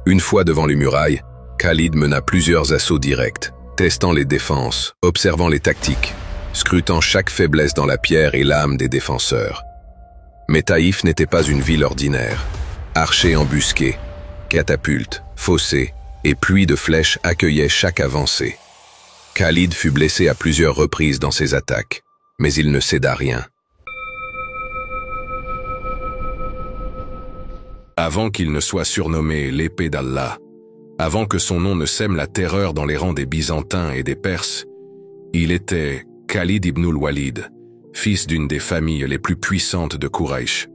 Une fois devant les murailles, Khalid mena plusieurs assauts directs, testant les défenses, observant les tactiques, scrutant chaque faiblesse dans la pierre et l'âme des défenseurs. Mais Taïf n'était pas une ville ordinaire. Archers embusqués, catapultes, fossés et pluies de flèches accueillaient chaque avancée. Khalid fut blessé à plusieurs reprises dans ses attaques, mais il ne céda rien. Avant qu'il ne soit surnommé l'épée d'Allah, avant que son nom ne sème la terreur dans les rangs des Byzantins et des Perses, il était Khalid ibn al-Walid, fils d'une des familles les plus puissantes de Quraysh.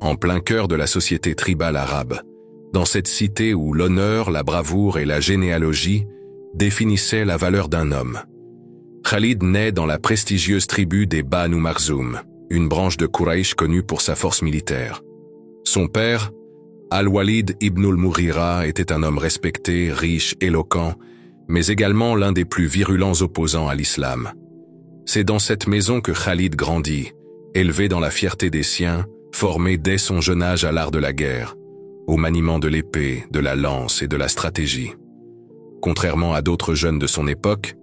En plein cœur de la société tribale arabe, dans cette cité où l'honneur, la bravoure et la généalogie définissaient la valeur d'un homme. Khalid naît dans la prestigieuse tribu des Banu Makhzoum, une branche de Quraysh connue pour sa force militaire. Son père, Al-Walid ibn al-Mughira, était un homme respecté, riche, éloquent, mais également l'un des plus virulents opposants à l'islam. C'est dans cette maison que Khalid grandit, élevé dans la fierté des siens, formé dès son jeune âge à l'art de la guerre, au maniement de l'épée, de la lance et de la stratégie. Contrairement à d'autres jeunes de son époque,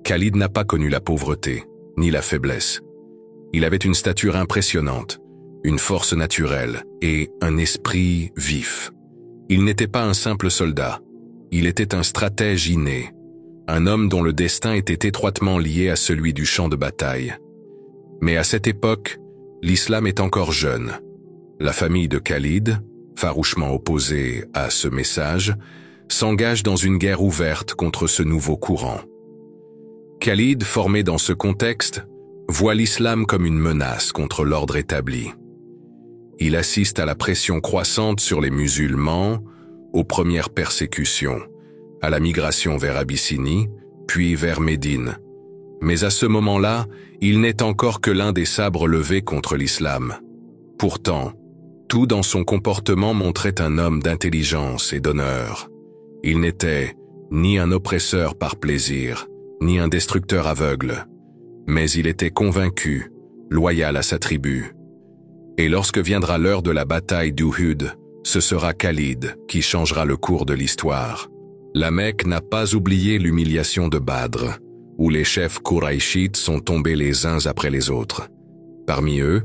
Khalid n'a pas connu la pauvreté, ni la faiblesse. Il avait une stature impressionnante, une force naturelle et un esprit vif. Il n'était pas un simple soldat, il était un stratège inné, un homme dont le destin était étroitement lié à celui du champ de bataille. Mais à cette époque, l'islam est encore jeune. La famille de Khalid, farouchement opposée à ce message, s'engage dans une guerre ouverte contre ce nouveau courant. Khalid, formé dans ce contexte, voit l'islam comme une menace contre l'ordre établi. Il assiste à la pression croissante sur les musulmans, aux premières persécutions, à la migration vers Abyssinie, puis vers Médine. Mais à ce moment-là, il n'est encore que l'un des sabres levés contre l'islam. Pourtant, tout dans son comportement montrait un homme d'intelligence et d'honneur. Il n'était ni un oppresseur par plaisir, ni un destructeur aveugle, mais il était convaincu, loyal à sa tribu. Et lorsque viendra l'heure de la bataille d'Uhud, ce sera Khalid qui changera le cours de l'histoire. La Mecque n'a pas oublié l'humiliation de Badr, où les chefs Qurayshites sont tombés les uns après les autres. Parmi eux,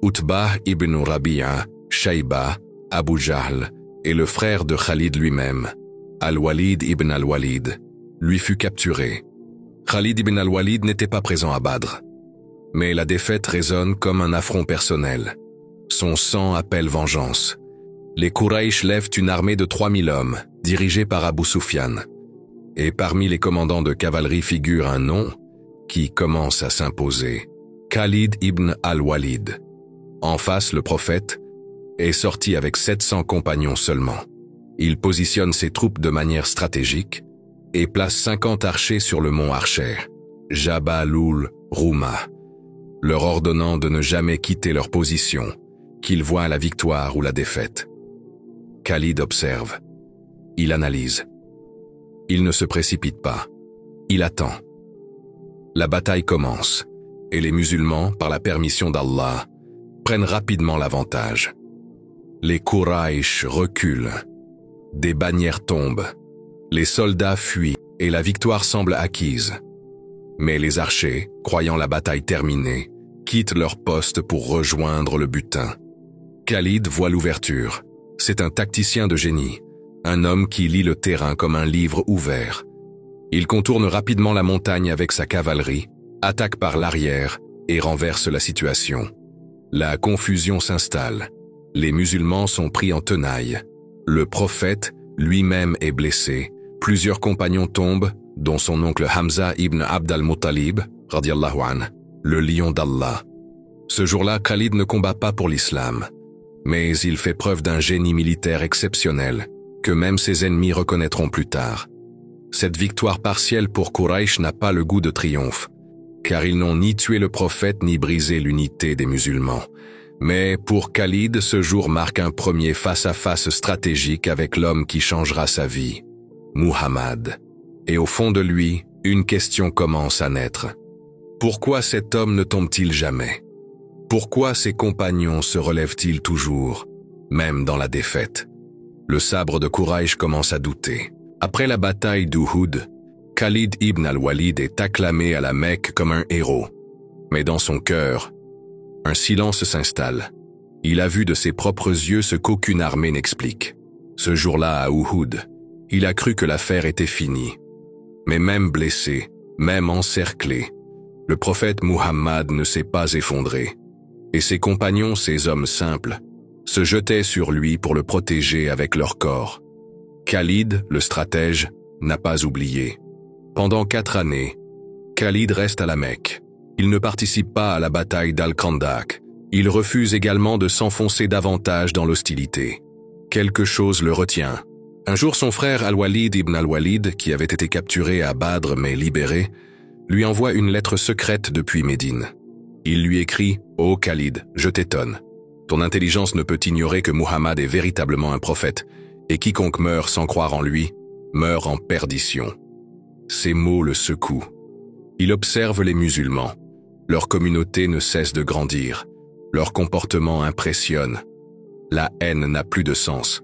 Utbah ibn Rabi'a, Shayba, Abu Jahl et le frère de Khalid lui-même, Al-Walid ibn al-Walid, lui fut capturé. Khalid ibn al-Walid n'était pas présent à Badr, mais la défaite résonne comme un affront personnel. Son sang appelle vengeance. Les Quraysh lèvent une armée de 3000 hommes, dirigée par Abu Sufyan. Et parmi les commandants de cavalerie figure un nom qui commence à s'imposer, Khalid ibn al-Walid. En face, le prophète est sorti avec 700 compagnons seulement. Il positionne ses troupes de manière stratégique et place 50 archers sur le mont Archer, Jabal-ul Rouma, leur ordonnant de ne jamais quitter leur position, qu'ils voient la victoire ou la défaite. Khalid observe. Il analyse. Il ne se précipite pas. Il attend. La bataille commence, et les musulmans, par la permission d'Allah, prennent rapidement l'avantage. Les Quraysh reculent. Des bannières tombent. Les soldats fuient, et la victoire semble acquise. Mais les archers, croyant la bataille terminée, quittent leur poste pour rejoindre le butin. Khalid voit l'ouverture. C'est un tacticien de génie, un homme qui lit le terrain comme un livre ouvert. Il contourne rapidement la montagne avec sa cavalerie, attaque par l'arrière et renverse la situation. La confusion s'installe. Les musulmans sont pris en tenaille. Le prophète lui-même est blessé. Plusieurs compagnons tombent, dont son oncle Hamza ibn Abd al-Muttalib, radiyallahu anhu, le lion d'Allah. Ce jour-là, Khalid ne combat pas pour l'islam, mais il fait preuve d'un génie militaire exceptionnel, que même ses ennemis reconnaîtront plus tard. Cette victoire partielle pour Quraysh n'a pas le goût de triomphe, car ils n'ont ni tué le prophète ni brisé l'unité des musulmans. Mais pour Khalid, ce jour marque un premier face-à-face stratégique avec l'homme qui changera sa vie, Muhammad. Et au fond de lui, une question commence à naître. Pourquoi cet homme ne tombe-t-il jamais? Pourquoi ses compagnons se relèvent-ils toujours, même dans la défaite? Le sabre de Quraïch commence à douter. Après la bataille d'Uhud, Khalid ibn al-Walid est acclamé à la Mecque comme un héros. Mais dans son cœur, un silence s'installe. Il a vu de ses propres yeux ce qu'aucune armée n'explique. Ce jour-là à Uhud, il a cru que l'affaire était finie. Mais même blessé, même encerclé, le prophète Muhammad ne s'est pas effondré. Et ses compagnons, ces hommes simples, se jetaient sur lui pour le protéger avec leur corps. Khalid, le stratège, n'a pas oublié. Pendant 4 années, Khalid reste à la Mecque. Il ne participe pas à la bataille d'Al-Khandaq. Il refuse également de s'enfoncer davantage dans l'hostilité. Quelque chose le retient. Un jour, son frère Al-Walid ibn al-Walid, qui avait été capturé à Badr mais libéré, lui envoie une lettre secrète depuis Médine. Il lui écrit « Ô Khalid, je t'étonne. Ton intelligence ne peut ignorer que Muhammad est véritablement un prophète, et quiconque meurt sans croire en lui, meurt en perdition. » Ces mots le secouent. Il observe les musulmans. Leur communauté ne cesse de grandir. Leur comportement impressionne. La haine n'a plus de sens.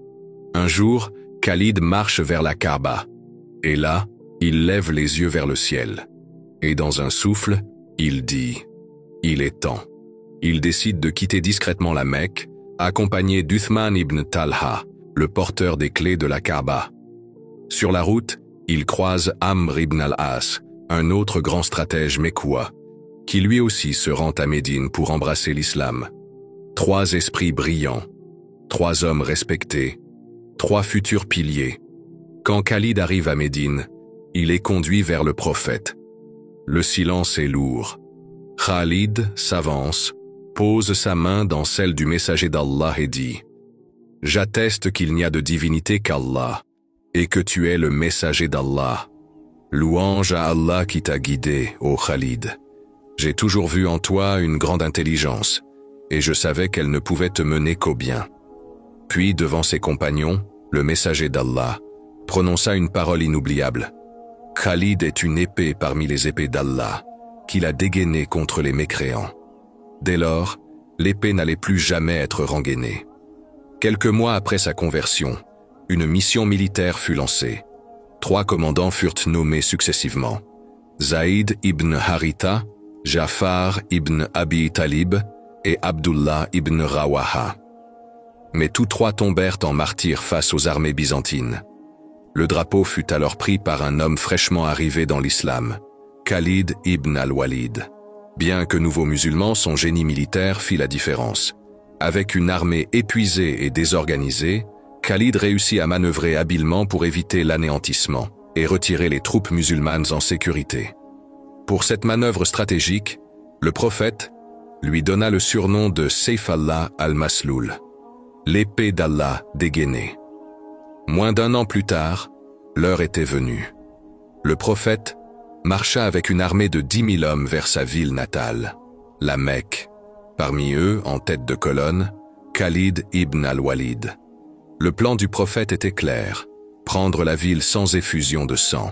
Un jour, Khalid marche vers la Kaaba. Et là, il lève les yeux vers le ciel. Et dans un souffle, il dit « Il est temps ». Il décide de quitter discrètement la Mecque, accompagné d'Uthman ibn Talha, le porteur des clés de la Kaaba. Sur la route, il croise Amr ibn al-As, un autre grand stratège mécois, qui lui aussi se rend à Médine pour embrasser l'islam. 3 esprits brillants, 3 hommes respectés, 3 futurs piliers. Quand Khalid arrive à Médine, il est conduit vers le prophète. Le silence est lourd. Khalid s'avance, pose sa main dans celle du messager d'Allah et dit « J'atteste qu'il n'y a de divinité qu'Allah, et que tu es le messager d'Allah. Louange à Allah qui t'a guidé, ô Khalid. J'ai toujours vu en toi une grande intelligence, et je savais qu'elle ne pouvait te mener qu'au bien. » Puis, devant ses compagnons, le messager d'Allah prononça une parole inoubliable. « Khalid est une épée parmi les épées d'Allah, qu'il a dégainée contre les mécréants. » Dès lors, l'épée n'allait plus jamais être rengainée. Quelques mois après sa conversion, une mission militaire fut lancée. 3 commandants furent nommés successivement. Zaïd ibn Haritha, Jafar ibn Abi Talib et Abdullah ibn Rawaha. Mais tous 3 tombèrent en martyrs face aux armées byzantines. Le drapeau fut alors pris par un homme fraîchement arrivé dans l'islam, Khalid ibn al-Walid. Bien que nouveau musulman, son génie militaire fit la différence. Avec une armée épuisée et désorganisée, Khalid réussit à manœuvrer habilement pour éviter l'anéantissement et retirer les troupes musulmanes en sécurité. Pour cette manœuvre stratégique, le prophète lui donna le surnom de Sayf Allah al-Masloul, l'épée d'Allah dégainée. Moins d'1 an plus tard, l'heure était venue. Le prophète marcha avec une armée de 10 000 hommes vers sa ville natale, la Mecque. Parmi eux, en tête de colonne, Khalid ibn al-Walid. Le plan du prophète était clair, prendre la ville sans effusion de sang.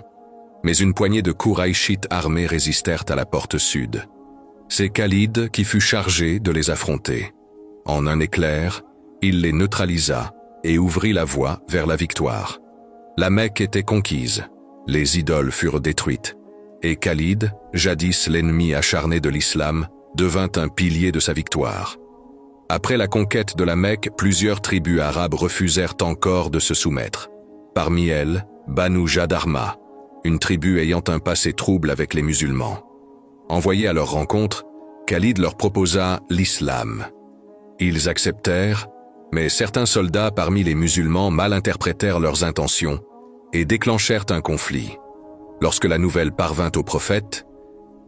Mais une poignée de Quraïchites armés résistèrent à la porte sud. C'est Khalid qui fut chargé de les affronter. En un éclair, il les neutralisa et ouvrit la voie vers la victoire. La Mecque était conquise, les idoles furent détruites, et Khalid, jadis l'ennemi acharné de l'islam, devint un pilier de sa victoire. Après la conquête de la Mecque, plusieurs tribus arabes refusèrent encore de se soumettre. Parmi elles, Banu Jadarma, une tribu ayant un passé trouble avec les musulmans. Envoyés à leur rencontre, Khalid leur proposa l'islam. Ils acceptèrent, mais certains soldats parmi les musulmans mal interprétèrent leurs intentions et déclenchèrent un conflit. Lorsque la nouvelle parvint au prophète,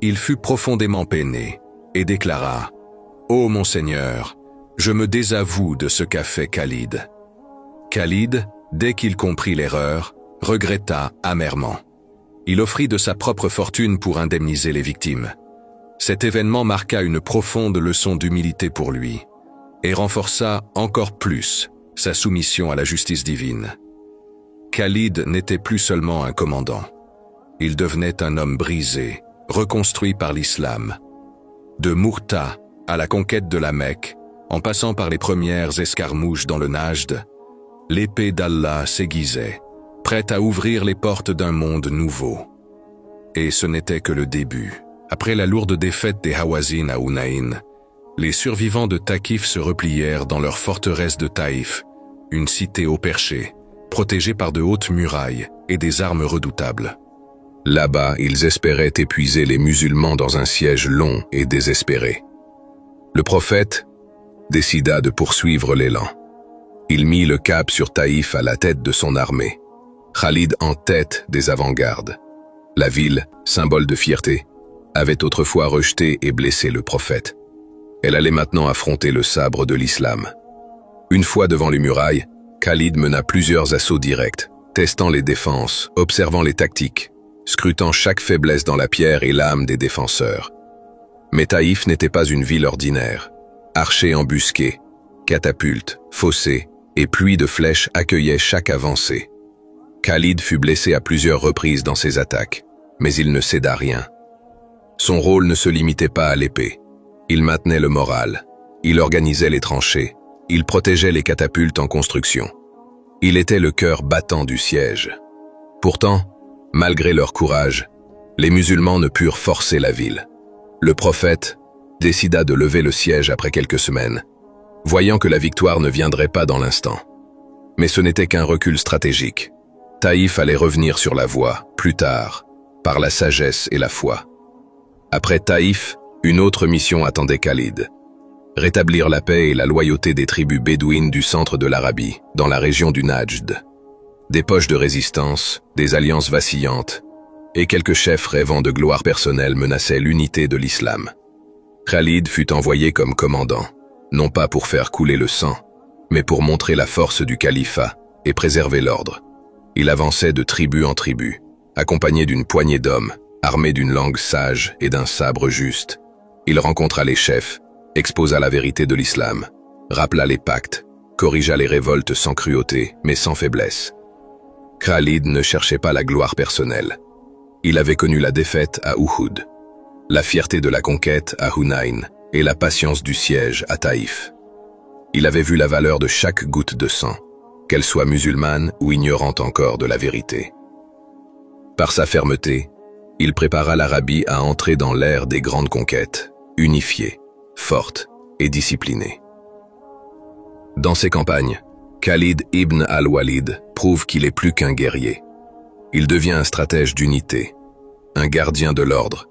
il fut profondément peiné et déclara « Ô mon Seigneur, je me désavoue de ce qu'a fait Khalid. » Khalid, dès qu'il comprit l'erreur, regretta amèrement. Il offrit de sa propre fortune pour indemniser les victimes. Cet événement marqua une profonde leçon d'humilité pour lui et renforça encore plus sa soumission à la justice divine. Khalid n'était plus seulement un commandant. Il devenait un homme brisé, reconstruit par l'islam. De Mourta à la conquête de la Mecque, en passant par les premières escarmouches dans le Najd, L'épée d'Allah s'aiguisait, prête à ouvrir les portes d'un monde nouveau. Et ce n'était que le début. Après la lourde défaite des Hawazin à Hunayn, les survivants de Thaqif se replièrent dans leur forteresse de Taïf, une cité haut perchée, protégée par de hautes murailles et des armes redoutables. Là-bas, ils espéraient épuiser les musulmans dans un siège long et désespéré. Le prophète décida de poursuivre l'élan. Il mit le cap sur Taïf à la tête de son armée, Khalid en tête des avant-gardes. La ville, symbole de fierté, avait autrefois rejeté et blessé le prophète. Elle allait maintenant affronter le sabre de l'islam. Une fois devant les murailles, Khalid mena plusieurs assauts directs, testant les défenses, observant les tactiques, scrutant chaque faiblesse dans la pierre et l'âme des défenseurs. Mais Taïf n'était pas une ville ordinaire. Archers embusqués, catapultes, fossés et pluies de flèches accueillaient chaque avancée. Khalid fut blessé à plusieurs reprises dans ses attaques, mais il ne céda rien. Son rôle ne se limitait pas à l'épée. Il maintenait le moral, il organisait les tranchées, il protégeait les catapultes en construction. Il était le cœur battant du siège. Pourtant, malgré leur courage, les musulmans ne purent forcer la ville. Le prophète décida de lever le siège après quelques semaines, voyant que la victoire ne viendrait pas dans l'instant. Mais ce n'était qu'un recul stratégique. Taïf allait revenir sur la voie, plus tard, par la sagesse et la foi. Après Taïf, une autre mission attendait Khalid. Rétablir la paix et la loyauté des tribus bédouines du centre de l'Arabie, dans la région du Najd. Des poches de résistance, des alliances vacillantes, et quelques chefs rêvant de gloire personnelle menaçaient l'unité de l'islam. Khalid fut envoyé comme commandant, non pas pour faire couler le sang, mais pour montrer la force du califat et préserver l'ordre. Il avançait de tribu en tribu, accompagné d'une poignée d'hommes, armé d'une langue sage et d'un sabre juste. Il rencontra les chefs, exposa la vérité de l'islam, rappela les pactes, corrigea les révoltes sans cruauté, mais sans faiblesse. Khalid ne cherchait pas la gloire personnelle. Il avait connu la défaite à Uhud, la fierté de la conquête à Hunayn et la patience du siège à Taïf. Il avait vu la valeur de chaque goutte de sang, qu'elle soit musulmane ou ignorante encore de la vérité. Par sa fermeté, il prépara l'Arabie à entrer dans l'ère des grandes conquêtes, unifiée, forte et disciplinée. Dans ses campagnes, Khalid ibn al-Walid prouve qu'il est plus qu'un guerrier. Il devient un stratège d'unité, un gardien de l'ordre,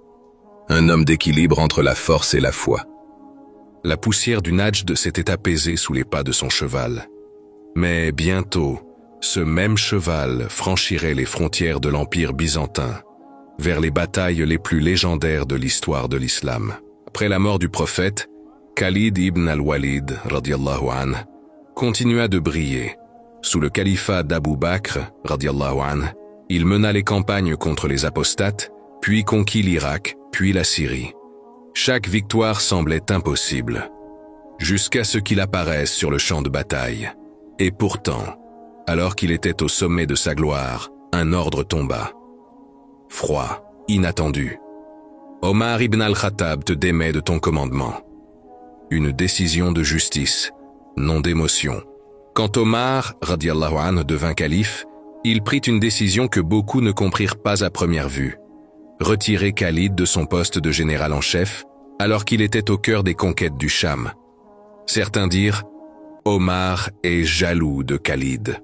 un homme d'équilibre entre la force et la foi. La poussière du Najd s'était apaisée sous les pas de son cheval. Mais bientôt, ce même cheval franchirait les frontières de l'Empire byzantin, vers les batailles les plus légendaires de l'histoire de l'islam. Après la mort du prophète, Khalid ibn al-Walid, radiyallahu anhu, continua de briller. Sous le califat d'Abu Bakr, radiyallahu anhu, il mena les campagnes contre les apostates, puis conquit l'Irak, puis la Syrie. Chaque victoire semblait impossible, jusqu'à ce qu'il apparaisse sur le champ de bataille. Et pourtant, alors qu'il était au sommet de sa gloire, un ordre tomba. Froid, inattendu. Omar ibn al-Khattab te démet de ton commandement. Une décision de justice, non d'émotion. Quand Omar, radiyallahu anhu, devint calife, il prit une décision que beaucoup ne comprirent pas à première vue. Retirer Khalid de son poste de général en chef, alors qu'il était au cœur des conquêtes du Cham. Certains dirent « Omar est jaloux de Khalid ».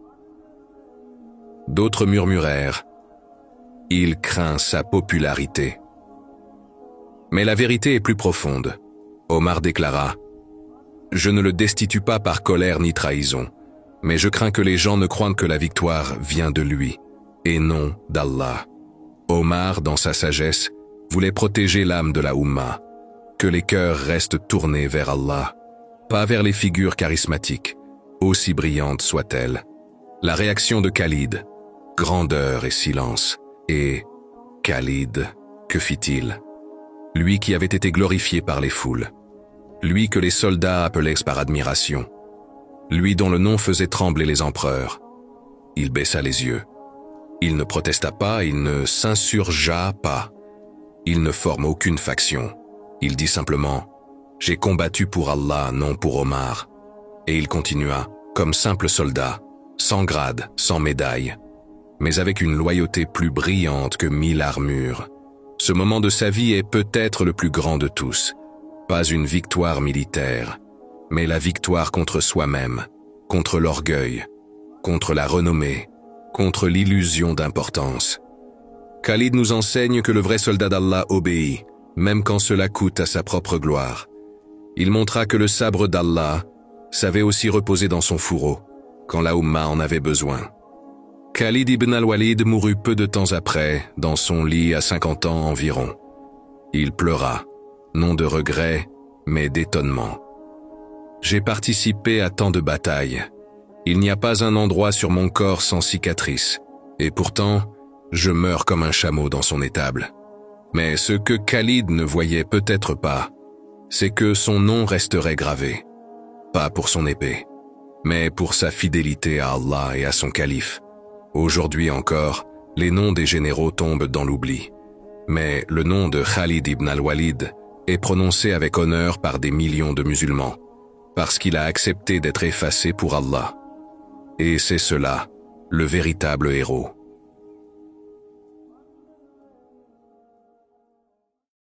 D'autres murmurèrent « Il craint sa popularité ». Mais la vérité est plus profonde. Omar déclara « Je ne le destitue pas par colère ni trahison, mais je crains que les gens ne croient que la victoire vient de lui, et non d'Allah. » Omar, dans sa sagesse, voulait protéger l'âme de la Oumma, que les cœurs restent tournés vers Allah, pas vers les figures charismatiques, aussi brillantes soient-elles. La réaction de Khalid, grandeur et silence, et Khalid, que fit-il? Lui qui avait été glorifié par les foules, lui que les soldats appelaient par admiration, lui dont le nom faisait trembler les empereurs. Il baissa les yeux. Il ne protesta pas, il ne s'insurgea pas. Il ne forme aucune faction. Il dit simplement « J'ai combattu pour Allah, non pour Omar ». Et il continua, comme simple soldat sans grade, sans médaille, mais avec une loyauté plus brillante que 1000 armures. Ce moment de sa vie est peut-être le plus grand de tous. Pas une victoire militaire, mais la victoire contre soi-même, contre l'orgueil, contre la renommée, contre l'illusion d'importance. Khalid nous enseigne que le vrai soldat d'Allah obéit, même quand cela coûte à sa propre gloire. Il montra que le sabre d'Allah savait aussi reposer dans son fourreau, quand la Oumma en avait besoin. Khalid ibn al-Walid mourut peu de temps après, dans son lit à 50 ans environ. Il pleura, non de regret, mais d'étonnement. J'ai participé à tant de batailles. Il n'y a pas un endroit sur mon corps sans cicatrice, et pourtant, je meurs comme un chameau dans son étable. Mais ce que Khalid ne voyait peut-être pas, c'est que son nom resterait gravé. Pas pour son épée, mais pour sa fidélité à Allah et à son calife. Aujourd'hui encore, les noms des généraux tombent dans l'oubli. Mais le nom de Khalid ibn al-Walid est prononcé avec honneur par des millions de musulmans, parce qu'il a accepté d'être effacé pour Allah. Et c'est cela, le véritable héros.